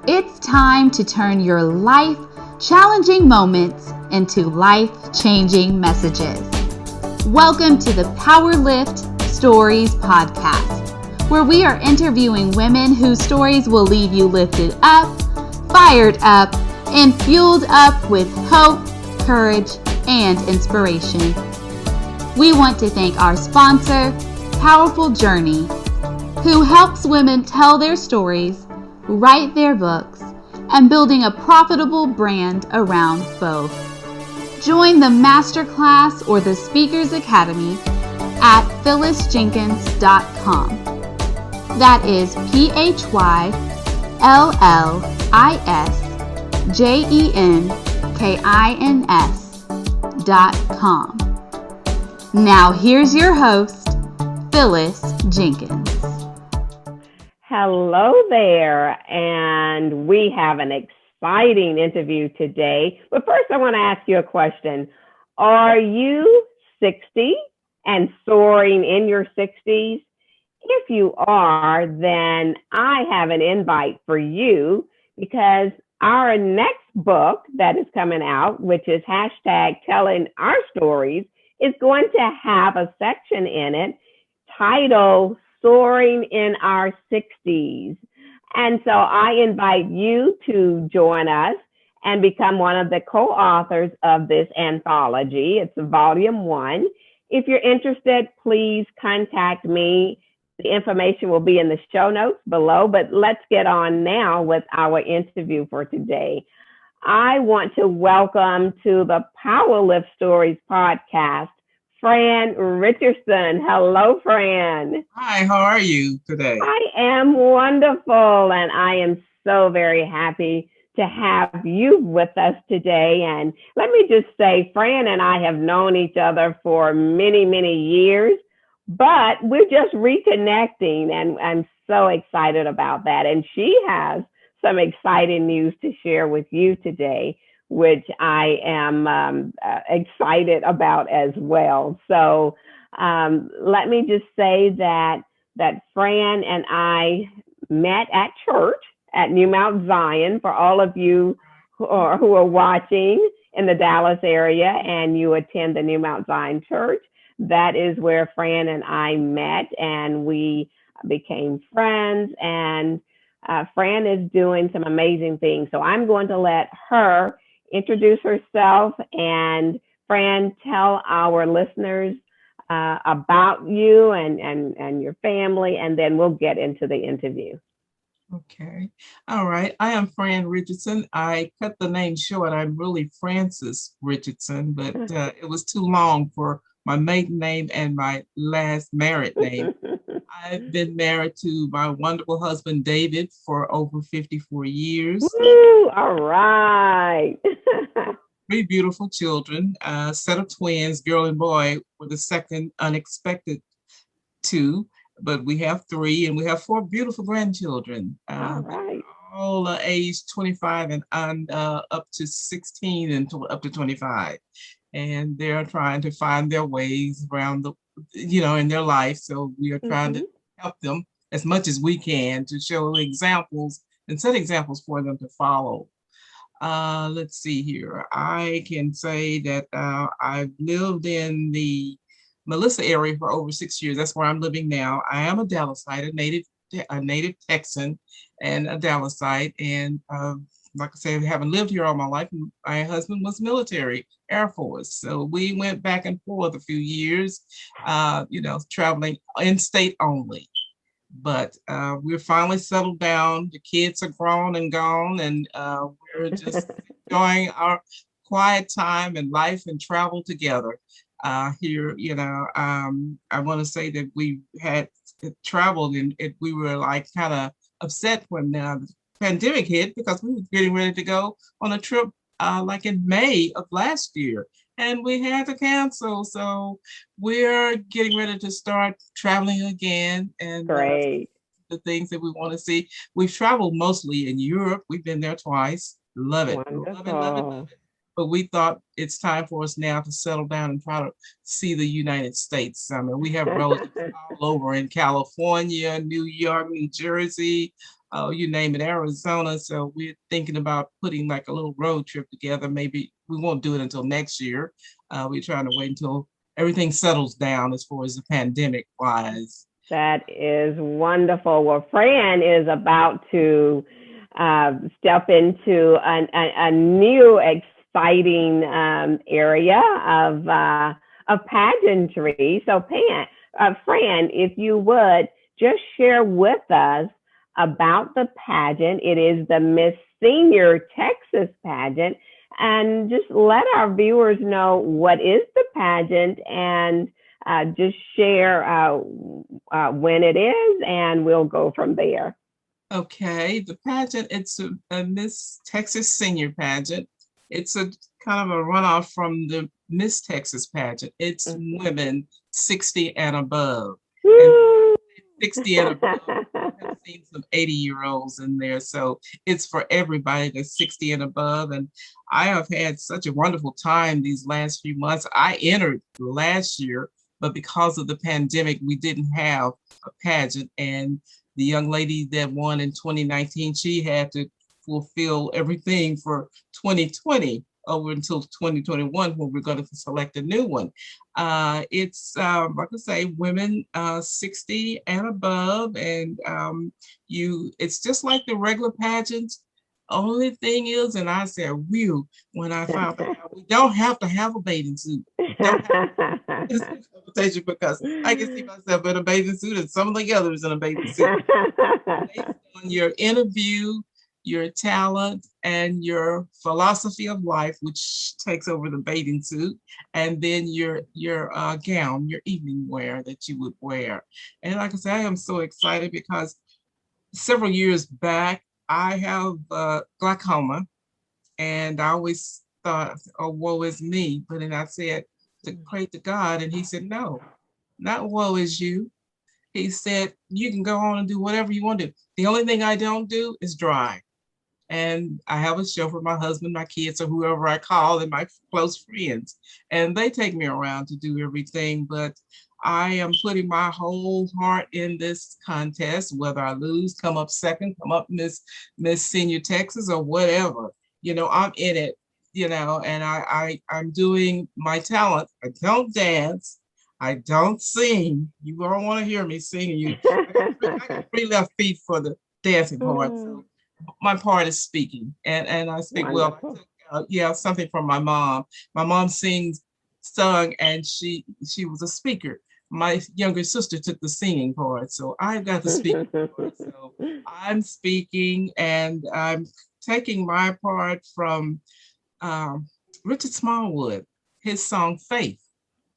It's time to turn your life-challenging moments into life-changing messages. Welcome to the Power Lift Stories podcast, where we are interviewing women whose stories will leave you lifted up, fired up, and fueled up with hope, courage, and inspiration. We want to thank our sponsor, Powerful Journey, who helps women tell their stories, write their books, and building a profitable brand around both. Join the masterclass or the Speakers Academy at phyllisjenkins.com. That is PHYLLISJENKINS.com. Now here's your host, Phyllis Jenkins. Hello there, and we have an exciting interview today. But first, I want to ask you a question. Are you 60 and soaring in your 60s? If you are, then I have an invite for you because our next book that is coming out, which is #Telling Our Stories, is going to have a section in it titled Soaring in Our 60s. And so I invite you to join us and become one of the co-authors of this anthology. It's volume 1. If you're interested, please contact me. The information will be in the show notes below, but let's get on now with our interview for today. I want to welcome to the Power Lift Stories podcast, Fran Richardson. Hello, Fran. Hi, how are you today? I am wonderful, and I am so very happy to have you with us today. And let me just say, Fran and I have known each other for many, many years, but we're just reconnecting, and I'm so excited about that. And she has some exciting news to share with you today, which I am excited about as well. So let me just say that Fran and I met at church at New Mount Zion. For all of you who are watching in the Dallas area and you attend the New Mount Zion Church, that is where Fran and I met, and we became friends. And Fran is doing some amazing things. So I'm going to let her introduce herself, and Fran, tell our listeners about you and your family, and then we'll get into the interview. Okay. All right. I am Fran Richardson. I cut the name short. I'm really Frances Richardson, but it was too long for my maiden name and my last married name. I've been married to my wonderful husband, David, for over 54 years. Woo, all right. 3 beautiful children, a set of twins, girl and boy, were the second unexpected 2, but we have 3, and we have 4 beautiful grandchildren. All right. All age 25 and up to 16 and up to 25. And they're trying to find their ways around in their life. So we are trying to help them as much as we can to show examples and set examples for them to follow. Let's see here. I can say that I've lived in the Melissa area for over 6 years. That's where I'm living now. I am a Dallasite, a native Texan and a Dallasite. And like I said, I haven't lived here all my life. My husband was military, Air Force. So we went back and forth a few years, traveling in-state only. But we're finally settled down. The kids are grown and gone, and we're just enjoying our quiet time and life and travel together here. I want to say that we had traveled, and we were like kind of upset when the pandemic hit, because we were getting ready to go on a trip like in May of last year, and we had to cancel. So we're getting ready to start traveling again, and Great. The things that we want to see. We've traveled mostly in Europe. We've been there twice. Love it. Wonderful. Love it. But we thought it's time for us now to settle down and try to see the United States. I mean, we have relatives all over in California, New York, New Jersey, you name it, Arizona. So we're thinking about putting like a little road trip together. Maybe we won't do it until next year. We're trying to wait until everything settles down as far as the pandemic wise. That is wonderful. Well, Fran is about to step into a new exciting area of pageantry. So, Fran, if you would just share with us about the pageant. It is the Miss Senior Texas pageant, and just let our viewers know what is the pageant, and just share when it is, and we'll go from there. Okay, the pageant, it's a Miss Texas Senior pageant. It's a kind of a runoff from the Miss Texas pageant. It's women 60 and above. And 60 and above, I've seen some 80-year-olds in there. So it's for everybody that's 60 and above. And I have had such a wonderful time these last few months. I entered last year, but because of the pandemic, we didn't have a pageant. And the young lady that won in 2019, she had to fulfill everything for 2020 over until 2021 when we're going to select a new one. It's like I say, women 60 and above, and it's just like the regular pageants. Only thing is, and I said, "Whew," when I found out we don't have to have a bathing suit. Don't have this conversation because I can see myself in a bathing suit and some of the others in a bathing suit. Based on your interview, your talent, and your philosophy of life, which takes over the bathing suit, and then your gown, your evening wear that you would wear. And like I said, I am so excited because several years back, I have glaucoma, and I always thought, oh, woe is me. But then I said to pray to God, and he said, no, not woe is you. He said, you can go on and do whatever you want to do. The only thing I don't do is drive. And I have a chauffeur, my husband, my kids, or whoever I call, and my close friends. And they take me around to do everything. But I am putting my whole heart in this contest, whether I lose, come up second, come up Miss Senior Texas, or whatever. I'm in it, and I'm doing my talent. I don't dance. I don't sing. You don't want to hear me singing. I got 3 left feet for the dancing part. So my part is speaking, and I speak wonderful. Well. I took something from my mom. My mom sung, and she was a speaker. My younger sister took the singing part, so I've got the speaking part. So I'm speaking, and I'm taking my part from Richard Smallwood, his song "Faith."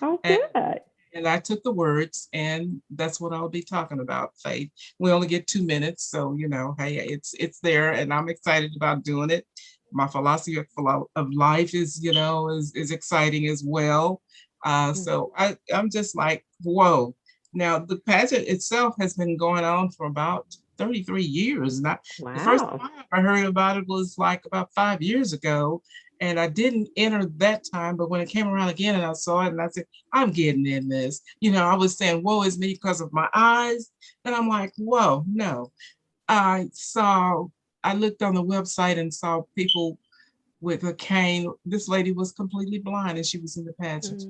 Oh, good. And I took the words, and that's what I'll be talking about, faith. We only get 2 minutes, so hey, it's there, and I'm excited about doing it. My philosophy of life is exciting as well. So I'm just like, whoa. Now the pageant itself has been going on for about 33 years. And The first time I heard about it was like about 5 years ago. And I didn't enter that time, but when it came around again and I saw it and I said, I'm getting in this. I was saying, woe is me because of my eyes. And I'm like, whoa, no. I looked on the website and saw people with a cane. This lady was completely blind and she was in the pageant.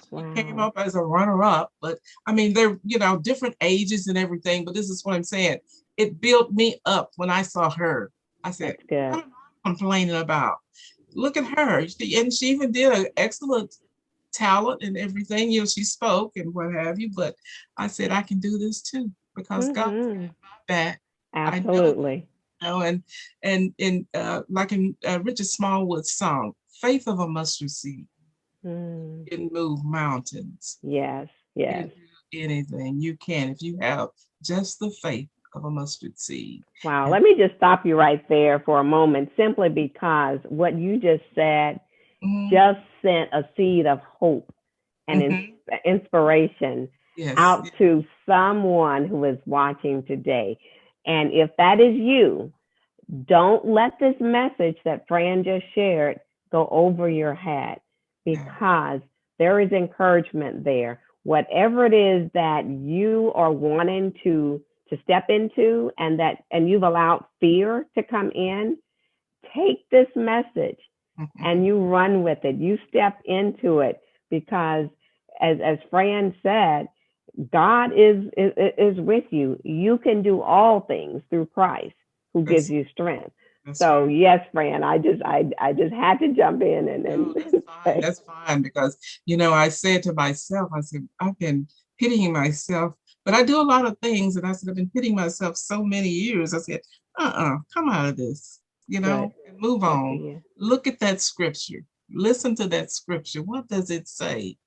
Wow. She came up as a runner-up, but I mean, they're, different ages and everything, but this is what I'm saying. It built me up when I saw her. I said, what am I complaining about? Look at her. And she even did an excellent talent and everything. She spoke and what have you, but I said, I can do this too, because God's got my back. Absolutely. And like in Richard Smallwood's song, faith of a mustard seed can move mountains. Yes. You can do anything you can if you have just the faith of a mustard seed. Wow. Let me just stop you right there for a moment, simply because what you just said just sent a seed of hope and inspiration out to someone who is watching today. And if that is you, don't let this message that Fran just shared go over your head, because there is encouragement there. Whatever it is that you are wanting to to step into, and you've allowed fear to come in, take this message and you run with it. You step into it, because as Fran said, God is with you. You can do all things through Christ who gives you strength. So right. Yes, Fran, I just had to jump in and no, that's fine. That's fine, because I said to myself, I said, I've been hitting myself, but I do a lot of things, and I said, I've been hitting myself so many years. I said, come out of this, and move on. Look at that scripture. Listen to that scripture. What does it say?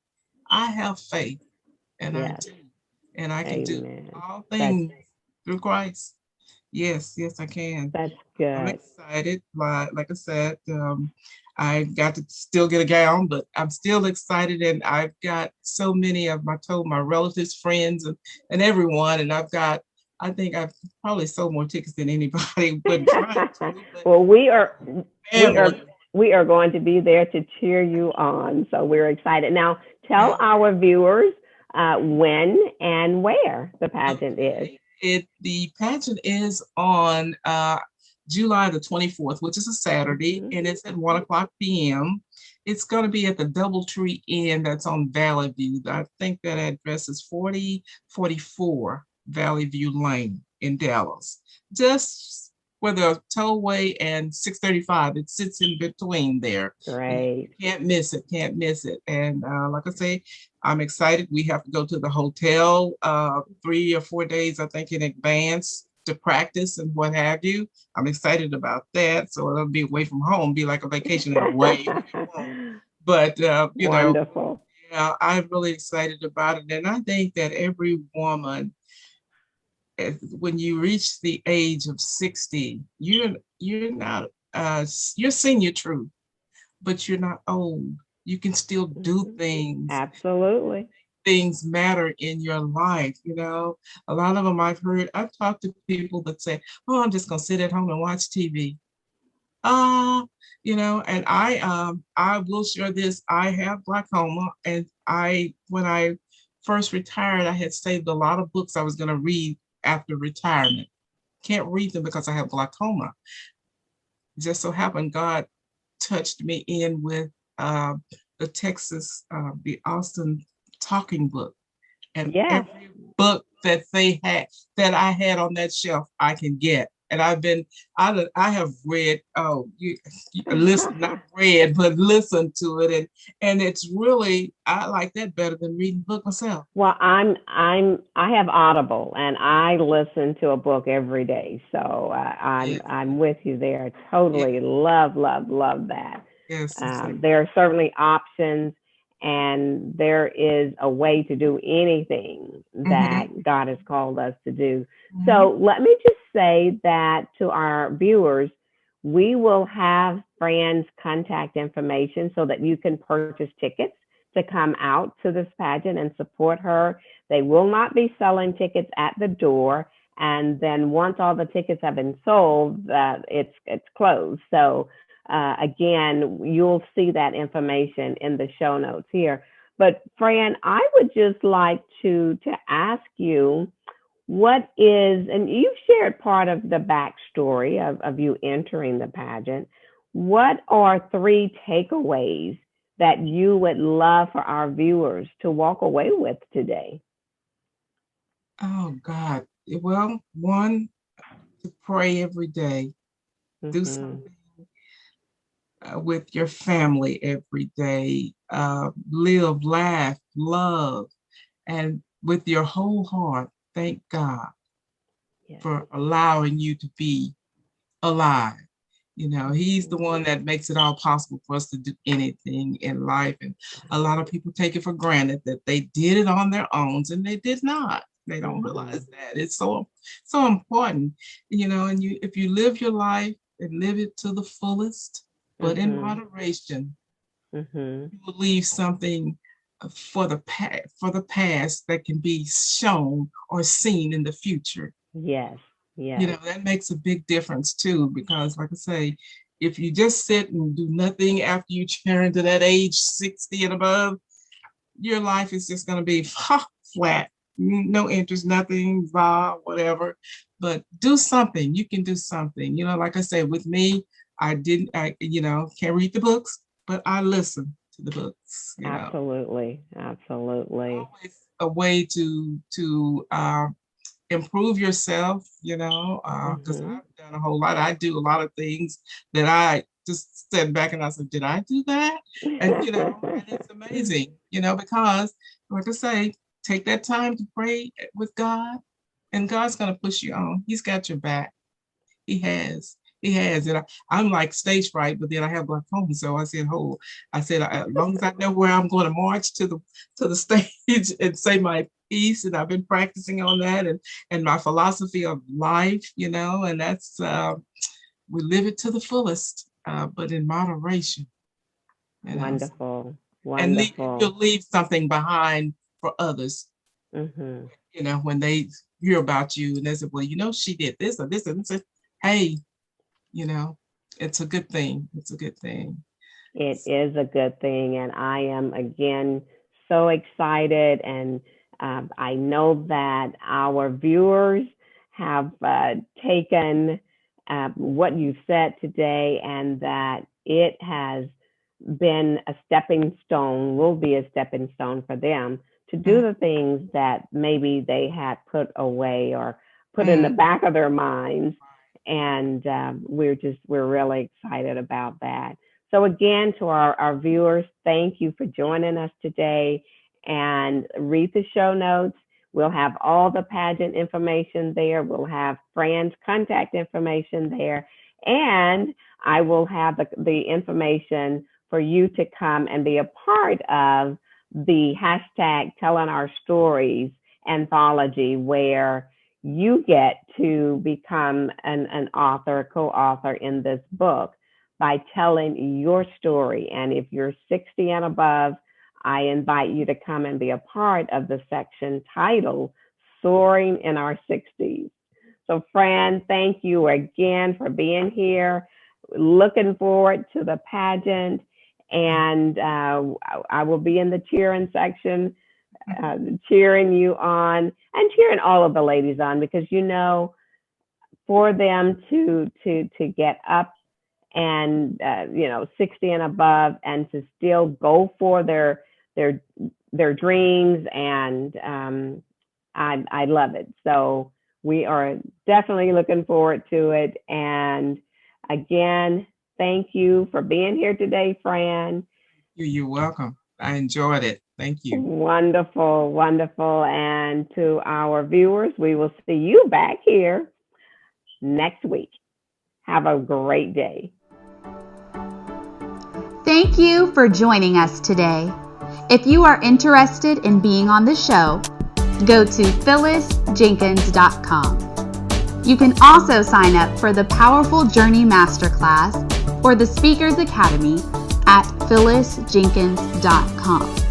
I have faith, and I do, and I can do all things through Christ. Yes, I can. That's good. I'm excited. Like I said, I got to still get a gown, but I'm still excited, and I've got so many of my relatives, friends, and everyone, and I think I've probably sold more tickets than anybody. But well, we are going to be there to cheer you on, so we're excited. Now, tell our viewers when and where the pageant is. The pageant is on July the 24th, which is a Saturday, and it's at 1:00 p.m. It's going to be at the DoubleTree Inn that's on Valley View. I think that address is 4044 Valley View Lane in Dallas. Just where the tollway and 635, it sits in between there. Right. Can't miss it. And like I say, I'm excited. We have to go to the hotel 3 or 4 days, I think, in advance to practice and what have you. I'm excited about that. So it'll be away from home, be like a vacation away from home. But, wonderful. I'm really excited about it. And I think that every woman, when you reach the age of 60, you're not, you're senior truth, but you're not old. You can still do things. Absolutely. Things matter in your life. A lot of them I've talked to people that say, oh, I'm just going to sit at home and watch TV. And I will share this. I have glaucoma, and when I first retired, I had saved a lot of books I was going to read after retirement. Can't read them because I have glaucoma. Just so happened God touched me in with the Texas, the Austin talking book, and every book that I had on that shelf, I can get. And I have read, not read, but listened to it. And it's really, I like that better than reading the book myself. Well, I have Audible, and I listen to a book every day. So I'm with you there. Totally love that. Yes. There are certainly options, and there is a way to do anything that God has called us to do. So let me just say that to our viewers, we will have Fran's contact information so that you can purchase tickets to come out to this pageant and support her. They will not be selling tickets at the door. And then once all the tickets have been sold, it's closed. So again, you'll see that information in the show notes here. But Fran, I would just like to ask you, what is, and you've shared part of the backstory of you entering the pageant. What are 3 takeaways that you would love for our viewers to walk away with today? Oh, God. Well, one, to pray every day. Do something with your family every day. Live, laugh, love, and with your whole heart, thank God for allowing you to be alive. He's the one that makes it all possible for us to do anything in life. And a lot of people take it for granted that they did it on their own, and they did not. They don't realize that. It's so important, and if you live your life and live it to the fullest, but in moderation, you will leave something for the past that can be shown or seen in the future. Yes. That makes a big difference too, because like I say, if you just sit and do nothing after you turn to that age 60 and above, your life is just going to be flat. no interest, nothing, blah, whatever. But do something. You can do something. Like I said, with me, I can't read the books, but I listen to the books. Absolutely. Always a way to improve yourself, because I've done a whole lot. I do a lot of things that I just sat back and I said, did I do that? And, and it's amazing, because like I say, take that time to pray with God, and God's going to push you on. He's got your back. He has. And I'm like stage fright, but then I have glaucoma. So I said, as long as I know where I'm going to march to the stage and say my piece, and I've been practicing on that, and my philosophy of life, and that's we live it to the fullest, but in moderation. Wonderful. And you'll leave something behind for others. When they hear about you and they say, well, she did this or this, and say, hey, it's a good thing. It's a good thing. It is a good thing. And I am, again, so excited. And I know that our viewers have taken what you said today, and that it has been a stepping stone, will be a stepping stone for them to do the things that maybe they had put away or put in the back of their minds. And we're really excited about that. So again, to our viewers, thank you for joining us today, and read the show notes. We'll have all the pageant information there. We'll have Fran's contact information there, and I will have the information for you to come and be a part of the hashtag Telling Our Stories anthology, where you get to become an author, co-author in this book by telling your story. And if you're 60 and above, I invite you to come and be a part of the section titled Soaring in Our 60s. So Fran, thank you again for being here. Looking forward to the pageant, and I will be in the cheering section, cheering you on and cheering all of the ladies on, because for them to get up and 60 and above, and to still go for their dreams, and I love it. So we are definitely looking forward to it. And again, thank you for being here today, Fran. You're welcome. I enjoyed it. Thank you. Wonderful, wonderful. And to our viewers, we will see you back here next week. Have a great day. Thank you for joining us today. If you are interested in being on the show, go to phyllisjenkins.com. You can also sign up for the Powerful Journey Masterclass or the Speakers Academy at phyllisjenkins.com.